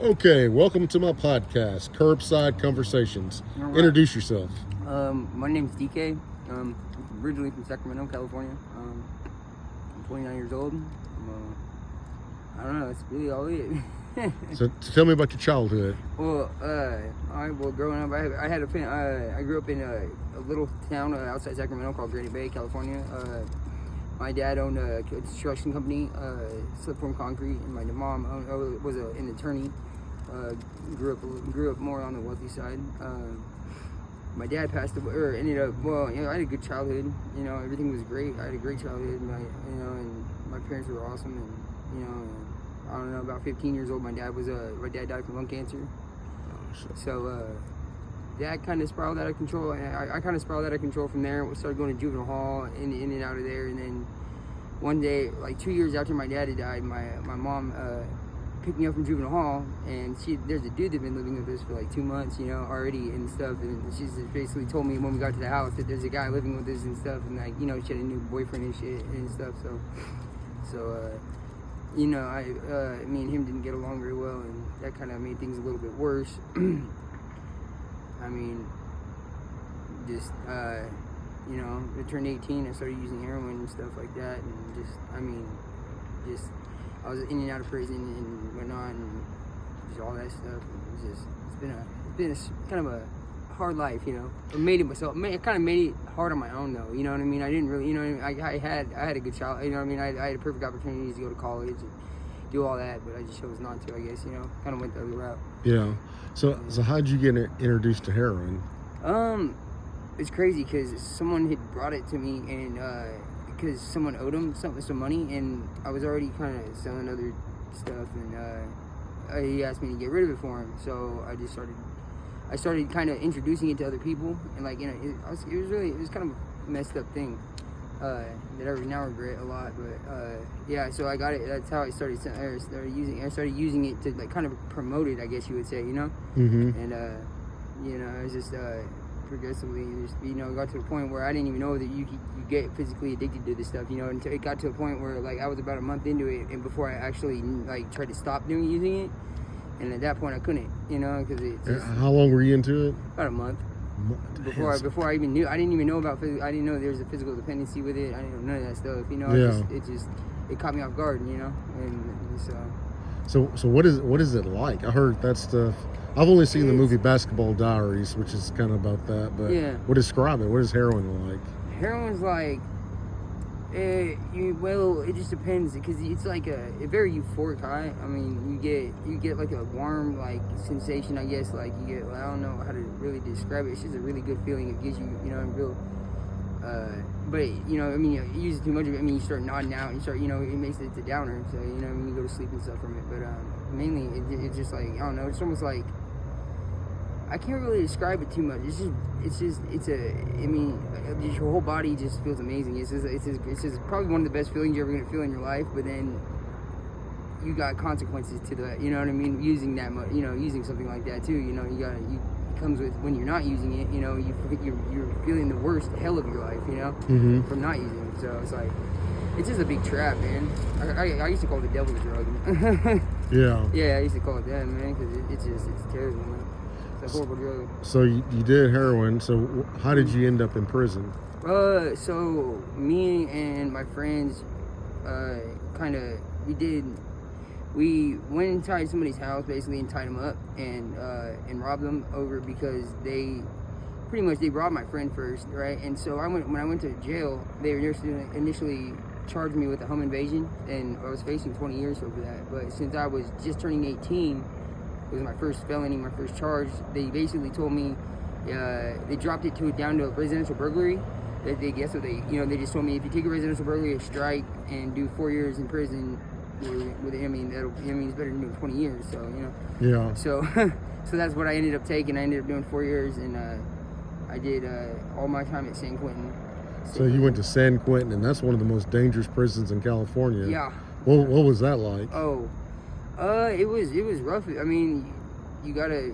Okay, welcome to my podcast, Curbside Conversations. All right. Introduce yourself. My name's DK. I'm originally from Sacramento, California. I'm 29 years old. I don't know. That's really all it. So tell me about your childhood. Well, growing up, I grew up in a little town outside Sacramento called Granite Bay, California. My dad owned a construction company, Slipform Concrete, and my mom was an attorney. Grew up more on the wealthy side. My dad passed away, or ended up. Well, I had a good childhood. Everything was great. I had a great childhood. And my parents were awesome. And I don't know. About 15 years old, my dad died from lung cancer. Oh, shit. So that kind of spiraled out of control. I kind of spiraled out of control from there. We started going to juvenile hall, in and out of there. And then one day, like 2 years after my dad had died, my mom picked me up from juvenile hall, and there's a dude that's been living with us for like 2 months, already and stuff. And she's basically told me when we got to the house that there's a guy living with us and stuff, and like, she had a new boyfriend and shit and stuff. So me and him didn't get along very well, and that kind of made things a little bit worse. I turned 18, I started using heroin and stuff like that, and I was in and out of prison and whatnot, and just all that stuff. And it's been a kind of a hard life, I made it myself. I kind of made it hard on my own, though. You know what I mean? I didn't really, I had a good child. I had a perfect opportunity to go to college and do all that, but I just chose not to. I guess kind of went the other route. Yeah. So how'd you get introduced to heroin? It's crazy because someone had brought it to me, and because someone owed him some money, and I was already kind of selling other stuff, and he asked me to get rid of it for him. So I started kind of introducing it to other people, and it was kind of a messed up thing that I now regret a lot. But so I got it. That's how I started using it to like kind of promote it, I guess you would say, Mm-hmm. And I was just progressively got to a point where I didn't even know that you get physically addicted to this stuff, until it got to a point where like I was about a month into it, and before I actually like tried to stop using it, and at that point I couldn't, because it just, How long were you into it? about a month. Before I even knew, I didn't even know about I didn't know there was a physical dependency with it. I didn't know none of that stuff, Yeah. It caught me off guard, and So what is it like? I heard that stuff. I've only seen the movie Basketball Diaries, which is kind of about that. But yeah. Describe it. What is heroin like? Heroin's like, it just depends, because it's like a very euphoric high. I mean, you get like a warm like sensation, I guess. Like you get, I don't know how to really describe it. It's just a really good feeling. It gives you, a real. But you use it too much of it. You start nodding out. You start, it makes it a downer. So you go to sleep and stuff from it. But mainly, it's just like, I don't know. It's almost like, I can't really describe it too much. Your whole body just feels amazing. It's just probably one of the best feelings you're ever gonna feel in your life. But then you got consequences to that. You know what I mean? Using that much, using something like that too. It comes with, when you're not using it. You're feeling the worst hell of your life. Mm-hmm. From not using it. So it's like, it's just a big trap, man. I used to call it the devil's drug. Yeah. Yeah, I used to call it that, man, because it's terrible, man. It's a horrible drug. So you did heroin. So how did you end up in prison? So me and my friends, we went inside somebody's house basically and tied them up and robbed them over, because they robbed my friend first, right? And so when I went to jail, they initially charged me with a home invasion, and I was facing 20 years over that. But since I was just turning 18, it was my first felony, my first charge. They basically told me, they dropped it down to a residential burglary. They just told me, if you take a residential burglary, a strike, and do 4 years in prison, it's better than doing 20 years. So Yeah. So that's what I ended up taking. I ended up doing 4 years, and I did all my time at San Quentin. So you went to San Quentin, and that's one of the most dangerous prisons in California. Yeah. What was that like? It was rough. I mean, you gotta,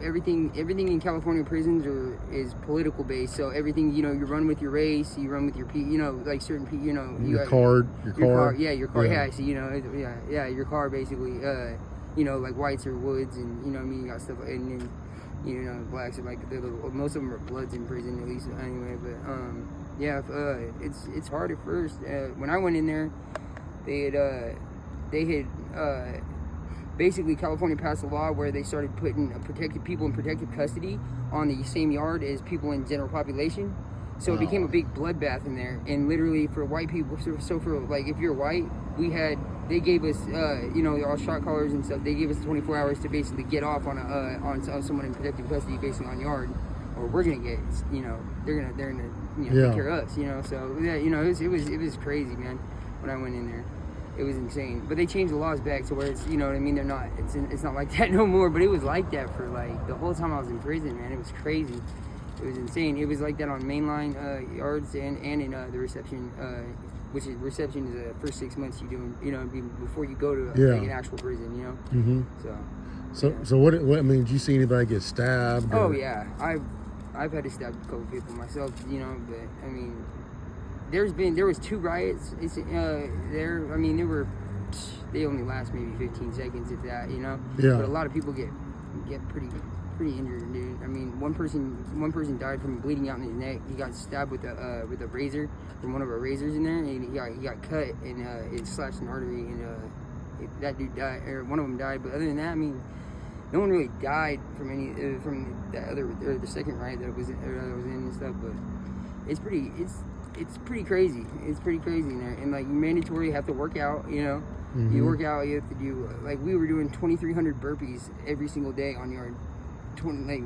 everything in California prisons is political based. So everything, you run with your race, you run with your, like certain, Your car. Yeah, your car. Yeah. Yeah, so, your car basically. you know, like whites are woods, and you know what I mean, you got stuff, and then you know, blacks are like most of them are bloods in prison, at least anyway. But yeah, it's hard at first. When I went in there, they had basically California passed a law where they started putting protected people in protective custody on the same yard as people in general population. So it became a big bloodbath in there, and literally for white people, so for like if you're white, they gave us you know, all shot callers and stuff. They gave us 24 hours to basically get off on someone in protective custody, basically on yard, or we're gonna get, you know, they're gonna you know, take care of us, you know. So yeah, you know, it was crazy, man. When I went in there, it was insane. But they changed the laws back to where it's, you know what I mean, it's not like that no more. But it was like that for like the whole time I was in prison, man. It was crazy. It was insane. It was like that on mainline yards and in the reception, which is reception is the first 6 months you do, you know, before you go to like an actual prison, you know. Mm-hmm. So what I mean, did you see anybody get stabbed? Oh yeah, I've had to stab a couple people myself, you know. But I mean, there was 2 riots. I mean, they only last maybe 15 seconds if that, you know. Yeah. But a lot of people get pretty injured, dude. I mean, one person died from bleeding out in his neck. He got stabbed with a razor from one of our razors in there, and he got cut, and it slashed an artery, and that dude died, or one of them died. But other than that, I mean, no one really died from the second riot that I was in and stuff. But it's pretty crazy. It's pretty crazy in there, and like mandatory, you have to work out, you know. Mm-hmm. You work out, you have to do, like, we were doing 2,300 burpees every single day on yard. Like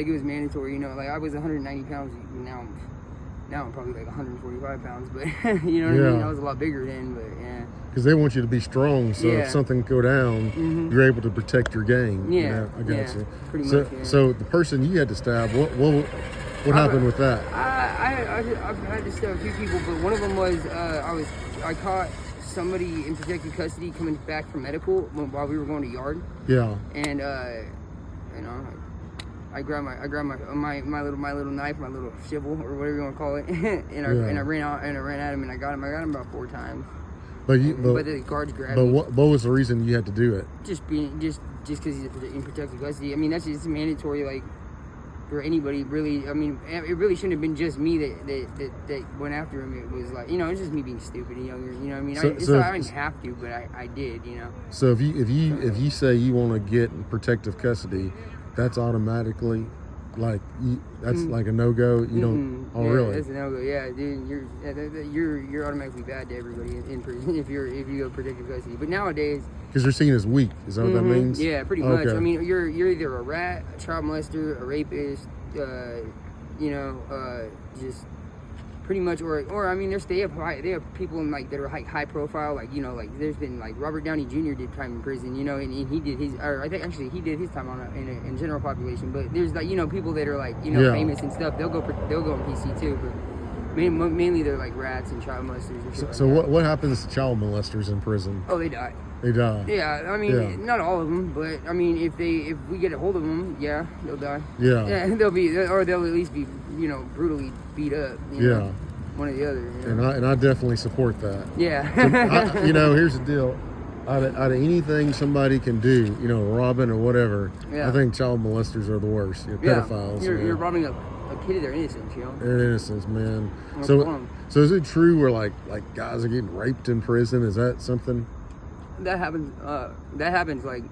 it was mandatory, you know. Like I was 190 pounds. Now I'm probably like 145 pounds. But you know what I mean. I was a lot bigger then. But yeah. Because they want you to be strong, so if something go down, you're able to protect your gang. Yeah, you know? I got you. Pretty much. Yeah. So the person you had to stab, what happened with that? I've had to stab a few people, but one of them was I caught somebody in protective custody coming back from medical while we were going to yard. Yeah. And you know, I grabbed my little knife, my little shovel, or whatever you want to call it, and I ran out and I ran at him, and I got him about 4 times. But the guards grabbed me. But what was the reason you had to do it? Just because he's in protective custody. I mean, that's just mandatory, like, for anybody, really. I mean, it really shouldn't have been just me that went after him. It was like, you know, it's just me being stupid and younger. You know what I mean? I didn't have to, but I did. You know. So if you say you want to get in protective custody, that's automatically like that's like a no-go. You don't. Oh, really? That's a no-go. Yeah, dude, you're automatically bad to everybody in prison if you go protective custody. But nowadays, because you're seen as weak, is that what that means? Yeah, pretty much. I mean, you're either a rat, a child molester, a rapist, you know, just pretty much, or I mean, they have people in like that are high profile, like, you know, like there's been like Robert Downey Jr. did time in prison, you know, and he did his, or I think actually he did his time in general population. But there's like, you know, people that are like, you know, famous and stuff. They'll go on PC too, but mainly they're like rats and child molesters and shit. So what happens to child molesters in prison? Oh, they die. They die. Yeah, I mean, not all of them, but I mean, if we get a hold of them, yeah, they'll die. Yeah, they'll at least be, you know, brutally beat up. You know, one or the other. You know? And I definitely support that. Yeah. So you know, here's the deal. Out of anything somebody can do, you know, robbing or whatever, I think child molesters are the worst. You know, pedophiles. You're robbing a kid of their innocence, you know. Their innocence, man. So is it true where like guys are getting raped in prison? Is that something? That happens. Like,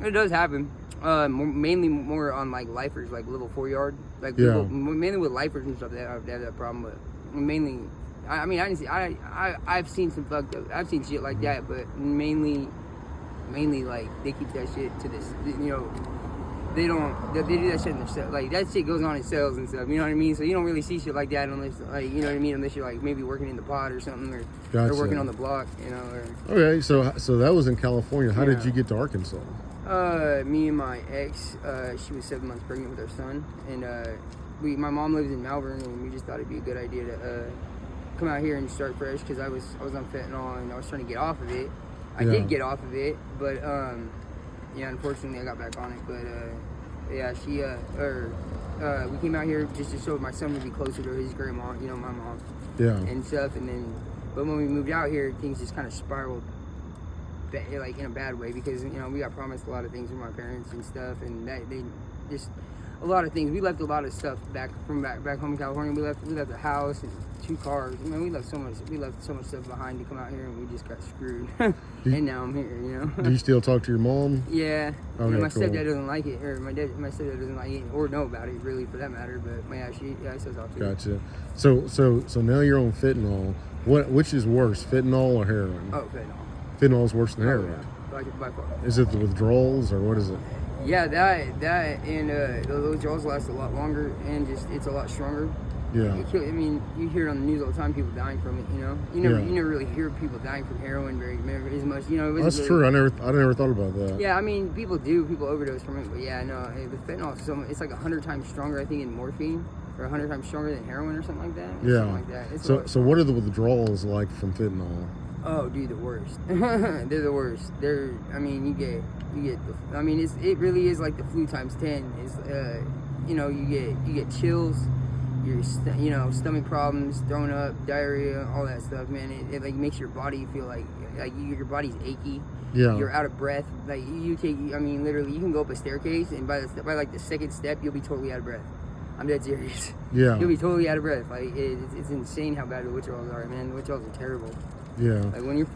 it does happen. Mainly more on like lifers, like level 4 yard, like people, mainly with lifers and stuff. They have that problem, but mainly, I mean, I didn't see. I've seen some fucked up. I've seen shit like that, but mainly like they keep that shit to this. You know, they do that shit in their cell. Like that shit goes on in cells and stuff. You know what I mean? So you don't really see shit like that unless, like, you know what I mean, unless you're like maybe working in the pod or something, or working on the block. You know. Okay, so that was in California. How did you get to Arkansas? Me and my ex, she was 7 months pregnant with our son, and my mom lives in Malvern, and we just thought it'd be a good idea to come out here and start fresh, because I was on fentanyl and I was trying to get off of it. I did get off of it, but unfortunately I got back on it. But we came out here just so my son would be closer to his grandma, you know, my mom, and stuff. And then, but when we moved out here, things just kind of spiraled like in a bad way, because you know we got promised a lot of things from our parents and stuff, and that they just a lot of things. We left a lot of stuff back home in California. We left a house and 2 cars. I mean, we left so much stuff behind to come out here, and we just got screwed. And now I'm here, you know. Do you still talk to your mom? Yeah. Okay, Yeah, my cool. stepdad doesn't like it, or my stepdad doesn't like it, or know about it, really, for that matter. But I still talk to her. Gotcha. So now you're on fentanyl. Which is worse, fentanyl or heroin? Oh, fentanyl. Fentanyl's worse than heroin. Yeah. By far. Is it the withdrawals or what is it? Yeah, that and those draws last a lot longer, and just it's a lot stronger. Yeah. I mean, you hear it on the news all the time, people dying from it. You know, you never really hear people dying from heroin as much. You know, That's true. I never thought about that. Yeah, I mean, people overdose from it, but yeah, no, with fentanyl, it's like 100 times stronger, I think, in morphine, or 100 times stronger than heroin, or something like that. Yeah. Something like that. It's So what are the withdrawals like from fentanyl? Oh, dude, the worst. They're the worst. I mean, you get. I mean, it really is like the flu times 10. It's you know, you get chills, stomach problems, throwing up, diarrhea, all that stuff, man. It like makes your body feel like your body's achy. Yeah. You're out of breath. Like I mean, literally, you can go up a staircase, and by like the second step, you'll be totally out of breath. I'm dead serious. Yeah. You'll be totally out of breath. Like it's insane how bad the withdrawals are, man. The withdrawals are terrible. Yeah. Like when you're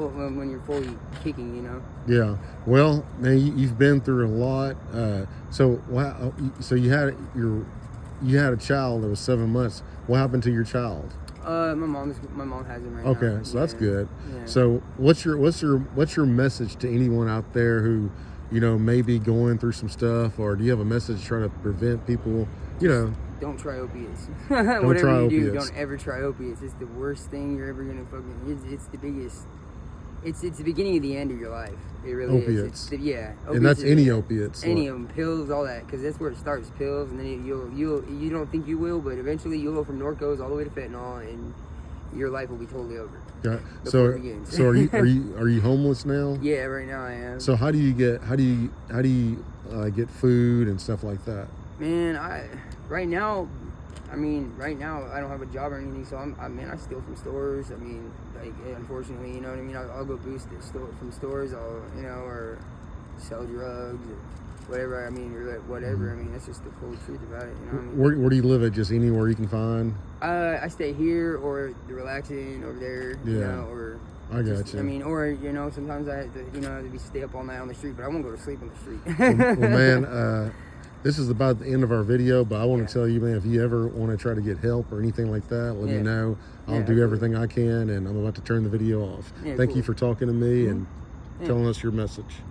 fully kicking, you know. Yeah. Well, man, you've been through a lot. So you had a child that was 7 months. What happened to your child? My mom has him right now. Okay, so that's good. Yeah. So what's your message to anyone out there who, you know, may be going through some stuff, or do you have a message to try to prevent people, you know? Don't try opiates. Don't Whatever try you opiates. do, don't ever try opiates. It's the worst thing you're ever gonna fucking. It's the biggest. It's the beginning of the end of your life. It really Opiates. is. Yeah. And that's any opiates. opiates. Any of them, pills, all that, because that's where it starts. Pills, and then you don't think you will, but eventually you'll go from Norcos all the way to fentanyl, and your life will be totally over. Yeah. Before it begins. So are you homeless now? Yeah, right now I am. So how do you get food and stuff like that? Man, right now I don't have a job or anything, so I steal from stores. I mean, like, unfortunately, you know what I mean? I'll go boost it from stores, or sell drugs or whatever. I mean, or whatever. I mean, that's just the cold truth about it, you know what I mean? Where do you live at? Just anywhere you can find? I stay here or the relaxing over there, you know, or... I got you. I mean, or, you know, sometimes I have to, stay up all night on the street, but I won't go to sleep on the street. well, man, this is about the end of our video, but I want to tell you, man, if you ever want to try to get help or anything like that, let me know. I'll do everything I can, and I'm about to turn the video off. Thank you for talking to me and telling us your message.